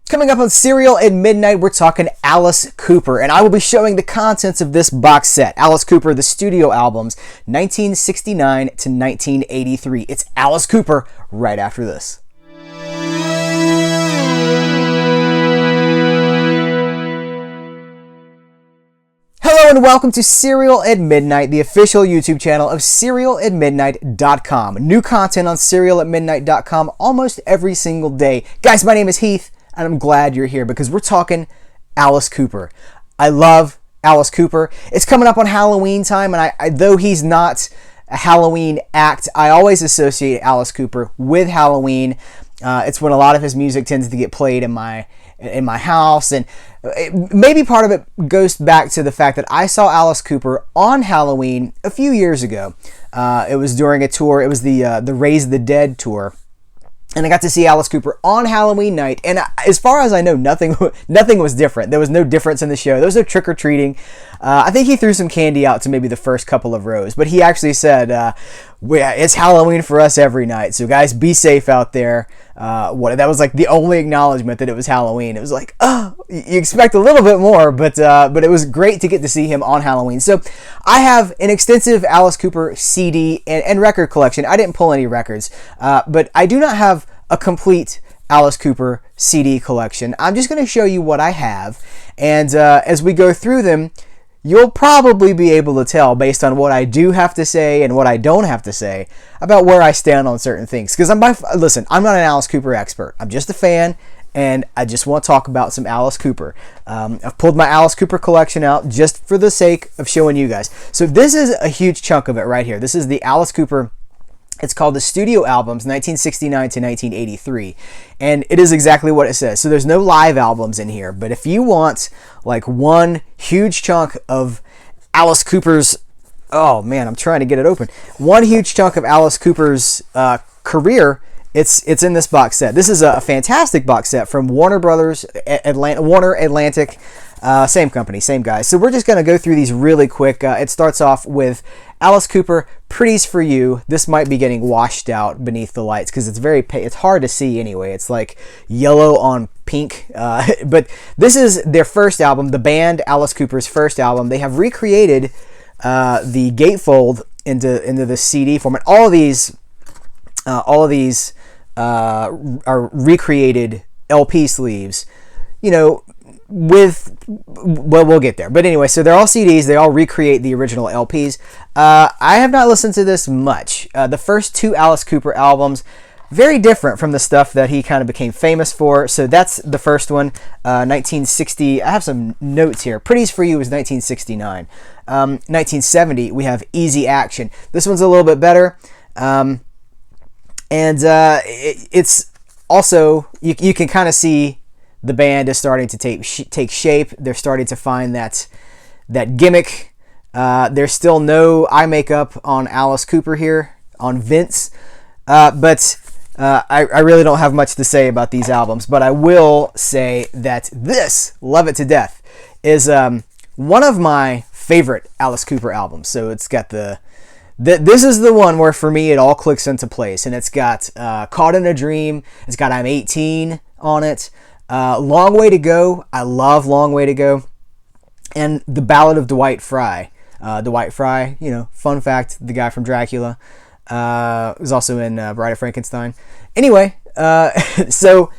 Coming up on Serial at Midnight, we're talking Alice Cooper, and I will be showing the contents of this box set. Alice Cooper, the studio albums, 1969 to 1983. It's Alice Cooper right after this. Hello and welcome to Serial at Midnight, the official YouTube channel of SerialAtMidnight.com. New content on SerialAtMidnight.com almost every single day. Guys, my name is Heath, and I'm glad you're here because we're talking Alice Cooper. I love Alice Cooper. It's coming up on Halloween time, and I though he's not a Halloween act, I always associate Alice Cooper with Halloween. It's when a lot of his music tends to get played in my house, and maybe part of it goes back to the fact that I saw Alice Cooper on Halloween a few years ago. It was during a tour. It was the Raise the Dead tour. And I got to see Alice Cooper on Halloween night, and as far as I know, nothing was different. There was no difference in the show. There was no trick-or-treating. I think he threw some candy out to maybe the first couple of rows, but he actually said, it's Halloween for us every night, so guys, be safe out there. That was like the only acknowledgement that it was Halloween. It was like, oh, you expect a little bit more, but it was great to get to see him on Halloween. So I have an extensive Alice Cooper CD and record collection. I didn't pull any records, but I do not have a complete Alice Cooper CD collection. I'm just going to show you what I have, and as we go through them, you'll probably be able to tell based on what I do have to say and what I don't have to say about where I stand on certain things. Because listen, I'm not an Alice Cooper expert. I'm just a fan, and I just want to talk about some Alice Cooper. I've pulled my Alice Cooper collection out just for the sake of showing you guys. So this is a huge chunk of it right here. This is the Alice Cooper. It's called the Studio Albums, 1969 to 1983, and it is exactly what it says. So there's no live albums in here, but if you want like one huge chunk of Alice Cooper's, oh man, I'm trying to get it open. One huge chunk of Alice Cooper's career, it's in this box set. This is a fantastic box set from Warner Brothers, Warner Atlantic, same company, same guys. So we're just going to go through these really quick. It starts off with Alice Cooper, Pretty's for You. This might be getting washed out beneath the lights because it's hard to see anyway. It's like yellow on pink. But this is their first album, the band Alice Cooper's first album. They have recreated the gatefold into the CD format. All of these are recreated LP sleeves. You know, we'll get there. But anyway, so they're all CDs. They all recreate the original LPs. I have not listened to this much. The first two Alice Cooper albums, very different from the stuff that he kind of became famous for. So that's the first one, 1960. I have some notes here. Pretty's for You was 1969. 1970, we have Easy Action. This one's a little bit better. It's also, you can kind of see the band is starting to take shape. They're starting to find that gimmick. There's still no eye makeup on Alice Cooper here, on Vince. But I really don't have much to say about these albums. But I will say that this, Love It to Death, is one of my favorite Alice Cooper albums. So it's got this is the one where for me it all clicks into place. And it's got Caught in a Dream. It's got I'm 18 on it. Long Way to Go. I love Long Way to Go. And The Ballad of Dwight Fry. Dwight Fry, fun fact, the guy from Dracula, was also in Bride of Frankenstein. Anyway, so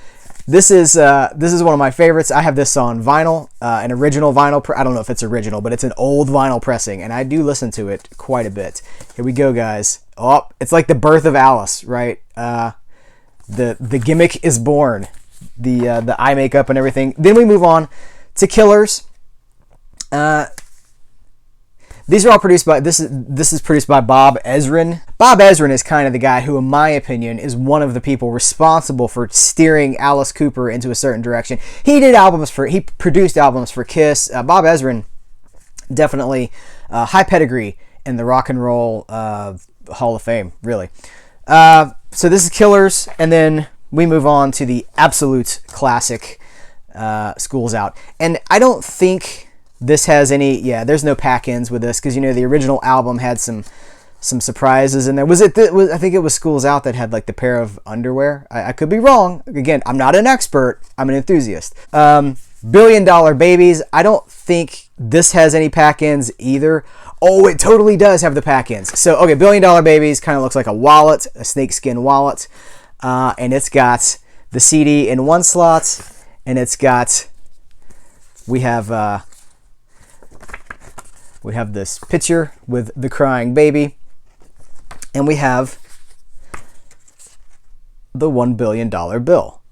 this is one of my favorites. I have this on vinyl, an original vinyl. I don't know if it's original, but it's an old vinyl pressing, and I do listen to it quite a bit. Here we go, guys. Oh, it's like the birth of Alice, right? The gimmick is born. The eye makeup and everything. Then we move on to Killers. These are all produced by, this is produced by Bob Ezrin. Bob Ezrin is kind of the guy who, in my opinion, is one of the people responsible for steering Alice Cooper into a certain direction. He produced albums for Kiss. Bob Ezrin, definitely high pedigree in the Rock and Roll Hall of Fame, really. So this is Killers, and then we move on to the absolute classic, School's Out. And I don't think this has any, there's no pack-ins with this, because the original album had some some surprises in there. I think it was Schools Out that had like the pair of underwear. I could be wrong. Again, I'm not an expert. I'm an enthusiast. Billion Dollar Babies. I don't think this has any pack-ins either. Oh, it totally does have the pack-ins. So, okay, Billion Dollar Babies kind of looks like a wallet, a snakeskin wallet. And it's got the CD in one slot. And it's got, we have this picture with the crying baby. And we have the $1 billion bill.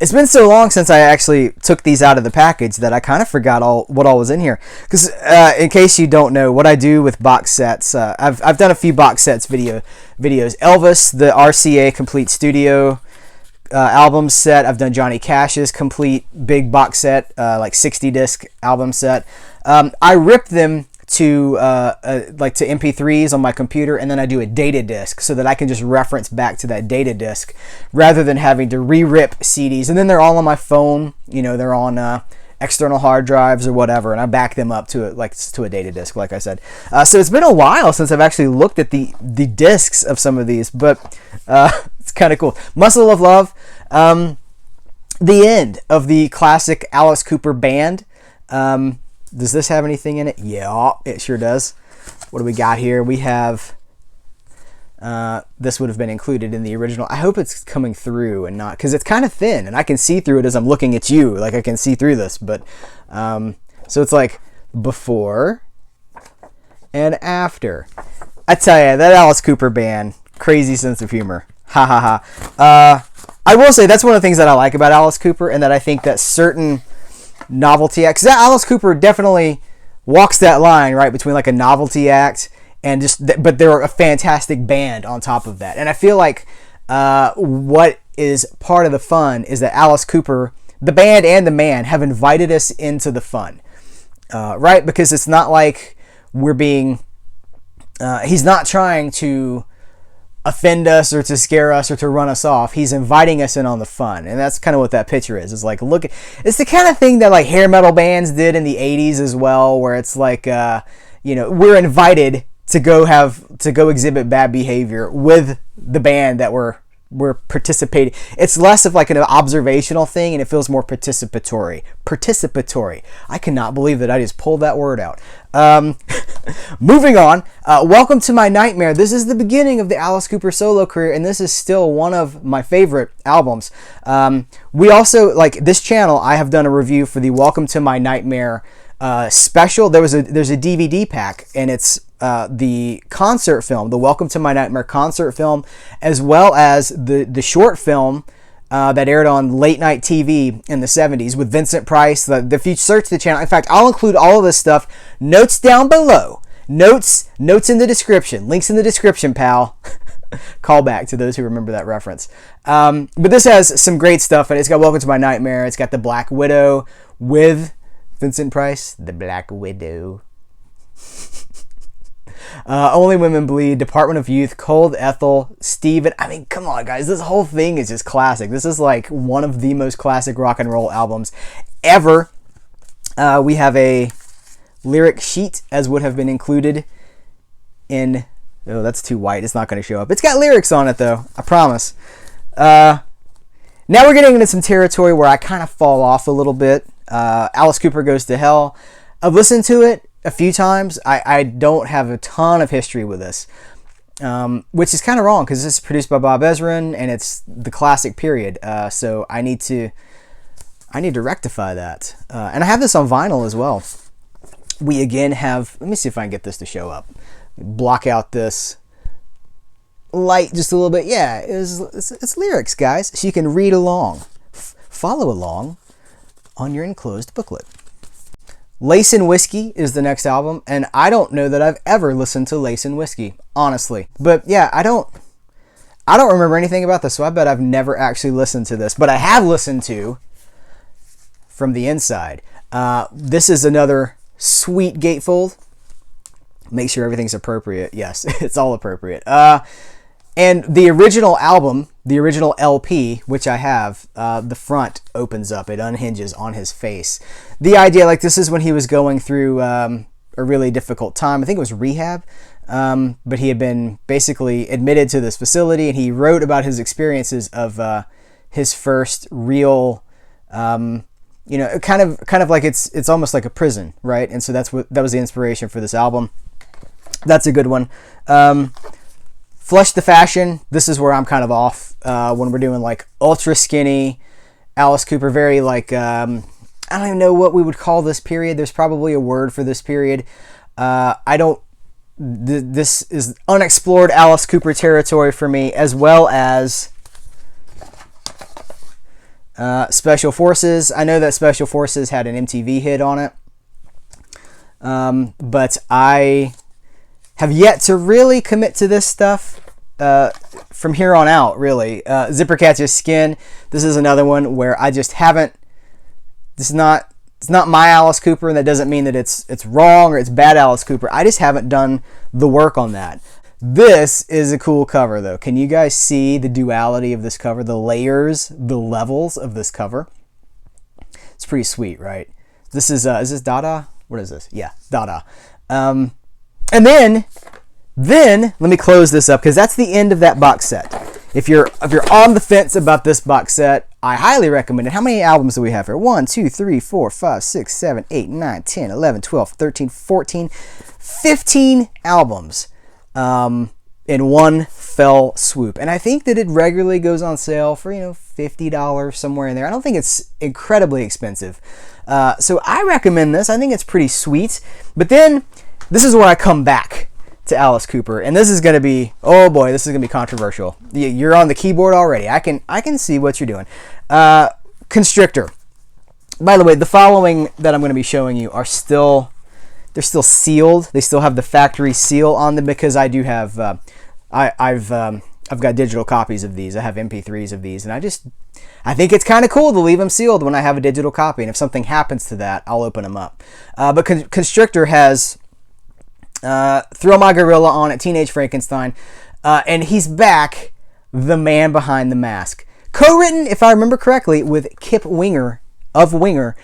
It's been so long since I actually took these out of the package that I kind of forgot what all was in here. Because in case you don't know, what I do with box sets, I've done a few box sets videos. Elvis, the RCA Complete Studio album set. I've done Johnny Cash's complete big box set, like 60 disc album set. I rip them to to MP3s on my computer, and then I do a data disc so that I can just reference back to that data disc rather than having to re-rip CDs. And then they're all on my phone, they're on external hard drives or whatever, and I back them up to a data disc, like I said. So it's been a while since I've actually looked at the discs of some of these, but it's kind of cool. Muscle of Love, the end of the classic Alice Cooper band. Does this have anything in it? Yeah, it sure does. What do we got here? We have, this would have been included in the original. I hope it's coming through and not, because it's kind of thin, and I can see through it as I'm looking at you. Like, I can see through this, but, so it's like before and after. I tell you, that Alice Cooper band, crazy sense of humor. Ha ha ha. I will say that's one of the things that I like about Alice Cooper, and that I think that certain novelty acts, that Alice Cooper definitely walks that line right between like a novelty act and but they're a fantastic band on top of that. And I feel like what is part of the fun is that Alice Cooper, the band and the man, have invited us into the fun, right? Because it's not like we're being he's not trying to offend us or to scare us or to run us off. He's inviting us in on the fun, and that's kind of what that picture is. It's like, look, it's the kind of thing that like hair metal bands did in the 80s as well, where it's like we're invited to go exhibit bad behavior with the band that we're participating. It's less of like an observational thing, and it feels more participatory. I cannot believe that I just pulled that word out. Moving on, Welcome to My Nightmare. This is the beginning of the Alice Cooper solo career, and this is still one of my favorite albums. We also, like this channel, I have done a review for the Welcome to My Nightmare special. There's a DVD pack, and it's the concert film, the Welcome to My Nightmare concert film, as well as the short film that aired on late night TV in the 70s with Vincent Price. If you search the channel, in fact, I'll include all of this stuff. Notes down below. Notes in the description. Links in the description, pal. Call back to those who remember that reference. But this has some great stuff, and it's got Welcome to My Nightmare. It's got The Black Widow with Vincent Price. The Black Widow. Only Women Bleed, Department of Youth, Cold Ethel, Steven. I mean, come on, guys. This whole thing is just classic. This is like one of the most classic rock and roll albums ever. We have a lyric sheet, as would have been included in... Oh, that's too white. It's not going to show up. It's got lyrics on it, though. I promise. Now we're getting into some territory where I kind of fall off a little bit. Alice Cooper Goes to Hell. I've listened to it a few times. I don't have a ton of history with this, which is kind of wrong because this is produced by Bob Ezrin and it's the classic period. So I need to rectify that. And I have this on vinyl as well. We again have, let me see if I can get this to show up. Block out this light just a little bit. Yeah, it's lyrics, guys. So you can read along, follow along on your enclosed booklet. Lace and Whiskey is the next album, and I don't know that I've ever listened to Lace and Whiskey, honestly. But yeah, I don't remember anything about this, so I bet I've never actually listened to this. But I have listened to From the Inside. This is another sweet gatefold. Make sure everything's appropriate. Yes, it's all appropriate. And the original album, the original LP, which I have, the front opens up. It unhinges on his face. The idea, like, this is when he was going through a really difficult time. I think it was rehab. but he had been basically admitted to this facility, and he wrote about his experiences of his first real, kind of like it's almost like a prison, right? And so that was the inspiration for this album. That's a good one. Flush the Fashion. This is where I'm kind of off when we're doing like ultra skinny Alice Cooper, very like I don't even know what we would call this period. There's probably a word for this period. This is unexplored Alice Cooper territory for me, as well as Special Forces. I know that Special Forces had an MTV hit on it, but I have yet to really commit to this stuff from here on out, really. Zipper Catches Skin. This is another one where I just haven't. It's not my Alice Cooper, and that doesn't mean that it's wrong or it's bad Alice Cooper. I just haven't done the work on that. This is a cool cover, though. Can you guys see the duality of this cover? The layers, the levels of this cover. It's pretty sweet, right? This is this DaDa? What is this? Yeah, DaDa. And then let me close this up, because that's the end of that box set. If you're on the fence about this box set, I highly recommend it. How many albums do we have here? 1, 2, 3, 4, 5, 6, 7, 8, 9, 10, 11, 12, 13, 14, 15 albums in one fell swoop. And I think that it regularly goes on sale for, $50 somewhere in there. I don't think it's incredibly expensive. So I recommend this. I think it's pretty sweet. But then this is where I come back to Alice Cooper, and this is going to be, oh boy, this is going to be controversial. You're on the keyboard already. I can see what you're doing. Constrictor. By the way, the following that I'm going to be showing you are they're still sealed. They still have the factory seal on them, because I do have I've got digital copies of these. I have MP3s of these, and I think it's kind of cool to leave them sealed when I have a digital copy, and if something happens to that, I'll open them up. But Constrictor has Throw My Gorilla on it, Teenage Frankenstein, and he's back, the man behind the mask. Co-written, if I remember correctly, with Kip Winger of Winger.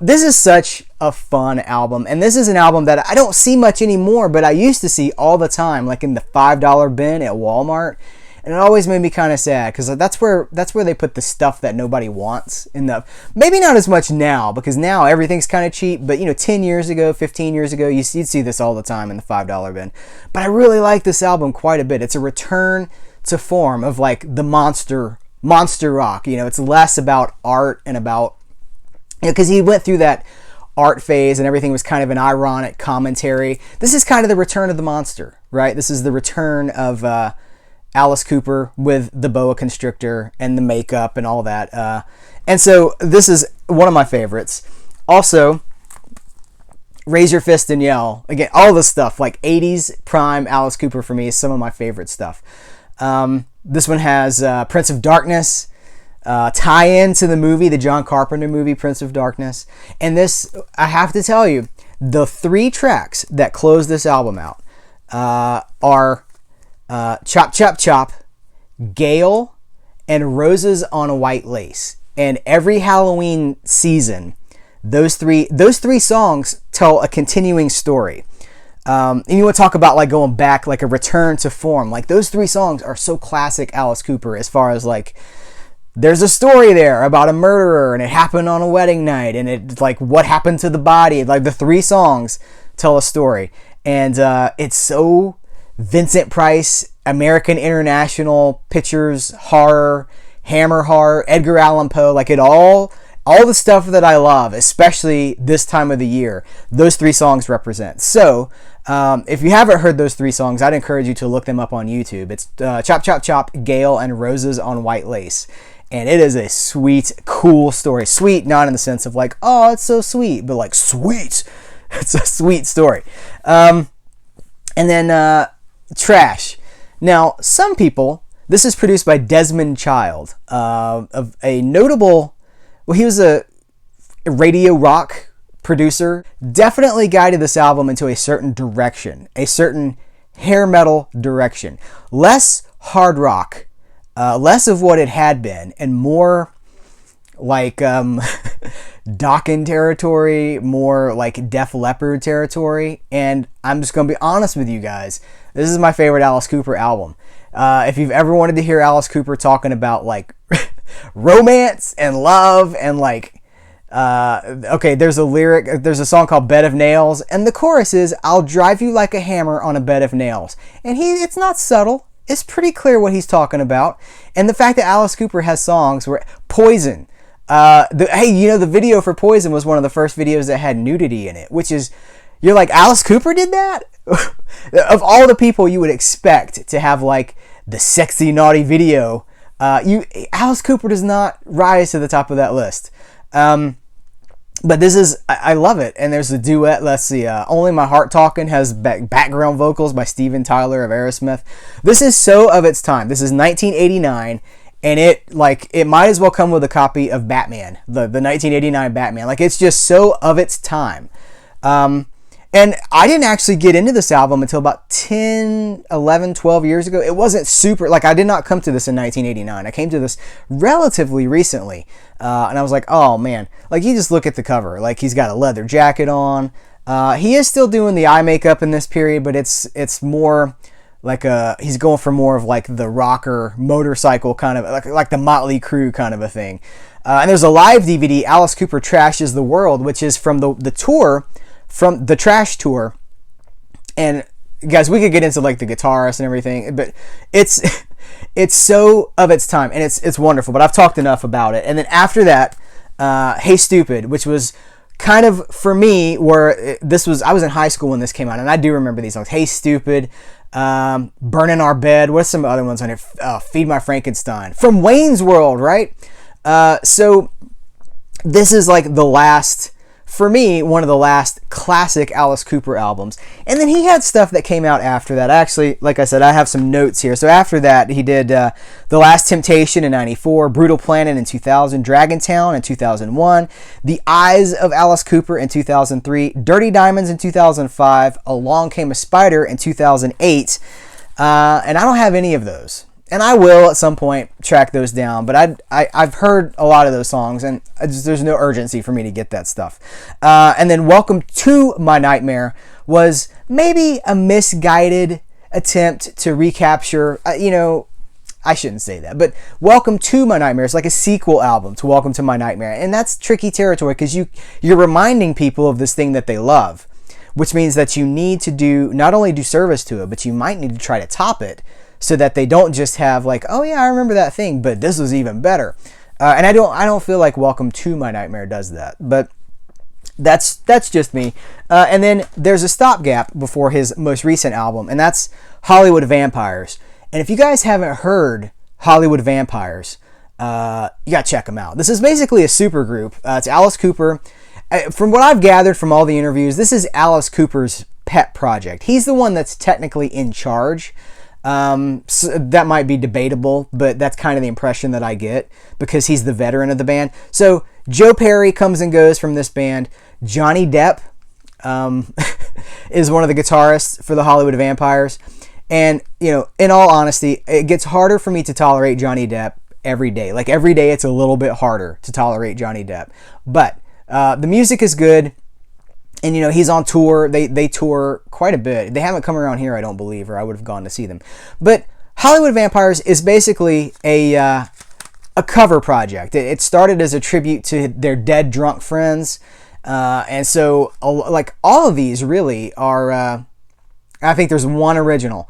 This is such a fun album, and this is an album that I don't see much anymore, but I used to see all the time, like in the $5 bin at Walmart, and it always made me kind of sad, because that's where they put the stuff that nobody wants. Maybe not as much now, because now everything's kind of cheap, but 10 years ago, 15 years ago, you'd see this all the time in the $5 bin. But I really like this album quite a bit. It's a return to form of like the monster rock. It's less about art and about, because he went through that art phase and everything was kind of an ironic commentary. This is kind of the return of the monster, right? This is the return of Alice Cooper with the boa constrictor and the makeup and all that. And so this is one of my favorites. Also, Raise Your Fist and Yell. Again, all this stuff, like 80s prime Alice Cooper for me, is some of my favorite stuff. This one has Prince of Darkness, tie-in to the movie, the John Carpenter movie, Prince of Darkness. And this, I have to tell you, the 3 tracks that close this album out are Chop Chop Chop, Gale, and Roses on White Lace. And every Halloween season, those three songs tell a continuing story. And you want to talk about like going back, like a return to form. Like those 3 songs are so classic Alice Cooper, as far as like, there's a story there about a murderer, and it happened on a wedding night, and it's like what happened to the body. Like the 3 songs tell a story, and it's so Vincent Price, American International Pictures horror, Hammer horror, Edgar Allan Poe, like it all the stuff that I love, especially this time of the year, those 3 songs represent. So if you haven't heard those 3 songs, I'd encourage you to look them up on YouTube. It's Chop Chop Chop, Gale, and Roses on White Lace. And it is a sweet, cool story. Sweet, not in the sense of like, oh, it's so sweet, but like sweet. It's a sweet story. And then Trash. Now, some people, this is produced by Desmond Child, of a notable, well, he was a radio rock producer. Definitely guided this album into a certain direction, a certain hair metal direction. Less hard rock, less of what it had been, and more like Dokken territory, more like Def Leppard territory. And I'm just going to be honest with you guys. This is my favorite Alice Cooper album. If you've ever wanted to hear Alice Cooper talking about like romance and love and like, okay, there's a song called Bed of Nails, and the chorus is, I'll drive you like a hammer on a bed of nails. And it's not subtle. It's pretty clear what he's talking about. And the fact that Alice Cooper has songs where Poison, the video for Poison was one of the first videos that had nudity in it, which is, you're like, Alice Cooper did that? Of all the people you would expect to have like the sexy, naughty video, Alice Cooper does not rise to the top of that list. But this is, I love it. And there's a duet, let's see, Only My Heart Talkin' has background vocals by Steven Tyler of Aerosmith. This is so of its time. This is 1989, and it might as well come with a copy of Batman, the 1989 Batman. Like, it's just so of its time. And I didn't actually get into this album until about 10, 11, 12 years ago. It wasn't super, like, I did not come to this in 1989. I came to this relatively recently. And I was like, oh man, like, you just look at the cover. Like, he's got a leather jacket on. He is still doing the eye makeup in this period, but it's more like he's going for more of like the rocker motorcycle kind of, like the Motley Crue kind of a thing. And there's a live DVD, Alice Cooper Trashes the World, which is from the tour, from the Trash Tour. And guys, we could get into like the guitarist and everything, but it's so of its time, and it's wonderful. But I've talked enough about it. And then after that, Hey Stupid, which was kind of, for me, where I was in high school when this came out, and I do remember these songs. Hey Stupid, Burning Our Bed. What's some other ones on here? Feed My Frankenstein, from Wayne's World, right? So this is like the last, for me, one of the last classic Alice Cooper albums. And then he had stuff that came out after that. Actually, like I said, I have some notes here. So after that, he did The Last Temptation in 94, Brutal Planet in 2000, Dragontown in 2001, The Eyes of Alice Cooper in 2003, Dirty Diamonds in 2005, Along Came a Spider in 2008. And I don't have any of those. And I will at some point track those down, but I've heard a lot of those songs, and there's no urgency for me to get that stuff. And then Welcome to My Nightmare was maybe a misguided attempt to recapture, I shouldn't say that, but Welcome to My Nightmare is like a sequel album to Welcome to My Nightmare, and that's tricky territory because you're reminding people of this thing that they love, which means that you need to not only do service to it, but you might need to try to top it, so that they don't just have like, oh yeah, I remember that thing, but this was even better. And I don't feel like Welcome to My Nightmare does that, but that's just me. And then there's a stopgap before his most recent album, and that's Hollywood Vampires. And if you guys haven't heard Hollywood Vampires, you gotta check them out. This is basically a super group. It's Alice Cooper. From what I've gathered from all the interviews, this is Alice Cooper's pet project. He's the one that's technically in charge. So that might be debatable, but that's kind of the impression that I get because he's the veteran of the band. So Joe Perry comes and goes from this band. Johnny Depp is one of the guitarists for the Hollywood Vampires. And, in all honesty, it gets harder for me to tolerate Johnny Depp every day. Like every day it's a little bit harder to tolerate Johnny Depp. But the music is good. And, he's on tour. They tour quite a bit. They haven't come around here, I don't believe, or I would have gone to see them. But Hollywood Vampires is basically a cover project. It started as a tribute to their dead drunk friends. And so, like, all of these really are, I think there's one original.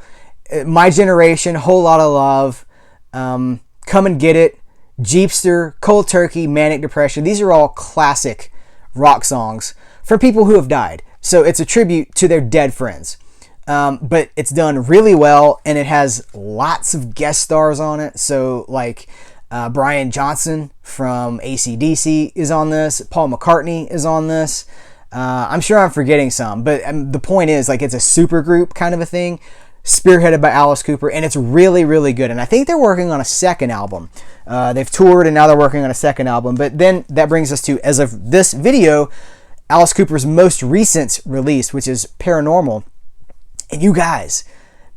My Generation, Whole Lotta Love, Come and Get It, Jeepster, Cold Turkey, Manic Depression. These are all classic rock songs for people who have died. So it's a tribute to their dead friends. But it's done really well, and it has lots of guest stars on it. So like Brian Johnson from AC/DC is on this. Paul McCartney is on this. I'm sure I'm forgetting some, but the point is, like, it's a super group kind of a thing, spearheaded by Alice Cooper, and it's really, really good. And I think they're working on a second album. They've toured, and now they're working on a second album. But then that brings us to, as of this video, Alice Cooper's most recent release, which is Paranormal. And you guys,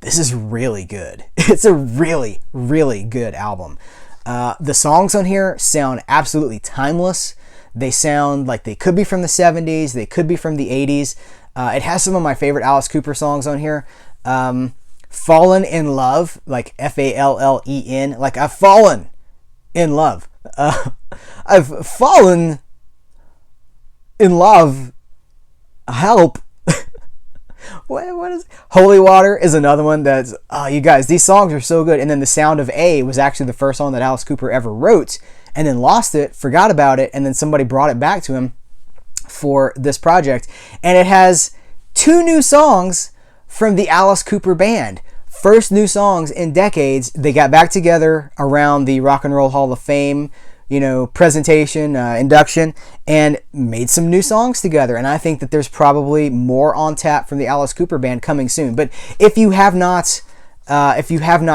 this is really good. It's a really, really good album. The songs on here sound absolutely timeless. They sound like they could be from the 70s, they could be from the 80s. It has some of my favorite Alice Cooper songs on here. Fallen in Love, like Fallen, like I've fallen in love. I've fallen in love. Help. What is it? Holy Water is another one that's, you guys, these songs are so good. And then The Sound of A was actually the first song that Alice Cooper ever wrote, and then lost it, forgot about it, and then somebody brought it back to him for this project. And it has 2 new songs from the Alice Cooper Band. First new songs in decades. They got back together around the Rock and Roll Hall of Fame, presentation, induction, and made some new songs together. And I think that there's probably more on tap from the Alice Cooper Band coming soon. But if you have not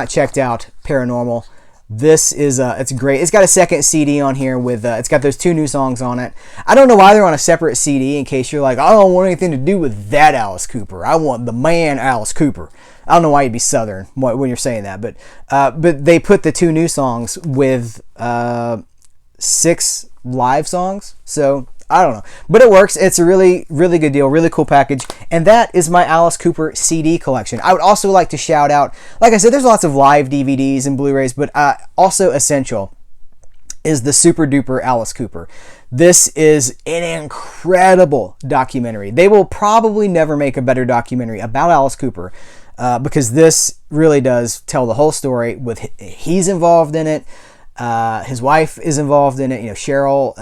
checked out Paranormal, this is it's great. It's got a second CD on here with it's got those 2 new songs on it. I don't know why they're on a separate CD, in case you're like, I don't want anything to do with that Alice Cooper. I want the man Alice Cooper. I don't know why you'd be Southern when you're saying that, but they put the 2 new songs with 6 live songs. So I don't know, but it works. It's a really, really good deal, really cool package. And that is my Alice Cooper CD collection. I would also like to shout out, like I said, there's lots of live DVDs and Blu-rays, but also essential is the Super Duper Alice Cooper. This is an incredible documentary. They will probably never make a better documentary about Alice Cooper, because this really does tell the whole story. He's involved in it. His wife is involved in it. Cheryl.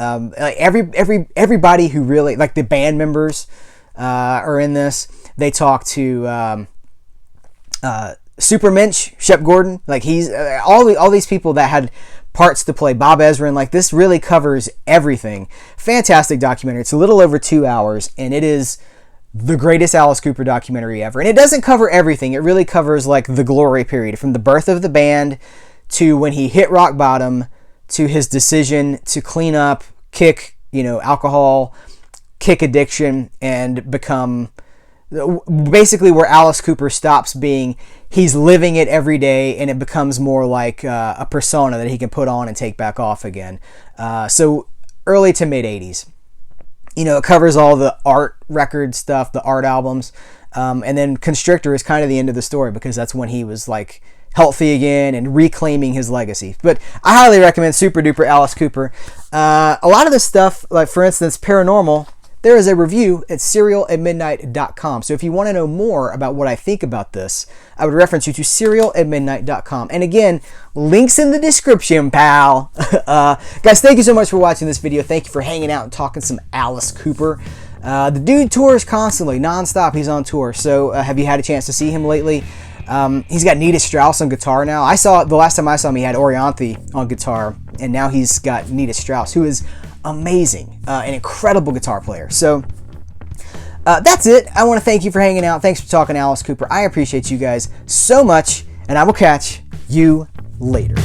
Everybody who really, like, the band members are in this. They talk to Supermensch, Shep Gordon. Like, he's all these people that had parts to play. Bob Ezrin. Like, this really covers everything. Fantastic documentary. It's a little over 2 hours, and it is the greatest Alice Cooper documentary ever. And it doesn't cover everything. It really covers, like, the glory period, from the birth of the band to when he hit rock bottom, to his decision to clean up, kick, alcohol, kick addiction, and become basically where Alice Cooper stops being, he's living it every day, and it becomes more like a persona that he can put on and take back off again. So early to mid 80s. It covers all the art record stuff, the art albums, and then Constrictor is kind of the end of the story, because that's when he was like healthy again and reclaiming his legacy. But I highly recommend Super Duper Alice Cooper. A lot of this stuff, like for instance Paranormal, there is a review at serialatmidnight.com. So if you want to know more about what I think about this, I would reference you to serialatmidnight.com. And again, links in the description, pal. Guys, thank you so much for watching this video. Thank you for hanging out and talking some Alice Cooper. The dude tours constantly, non-stop. He's on tour. So have you had a chance to see him lately? He's got Nita Strauss on guitar now. The last time I saw him, he had Orianthi on guitar, and now he's got Nita Strauss, who is amazing, an incredible guitar player. So that's it. I want to thank you for hanging out. Thanks for talking Alice Cooper. I appreciate you guys so much, and I will catch you later.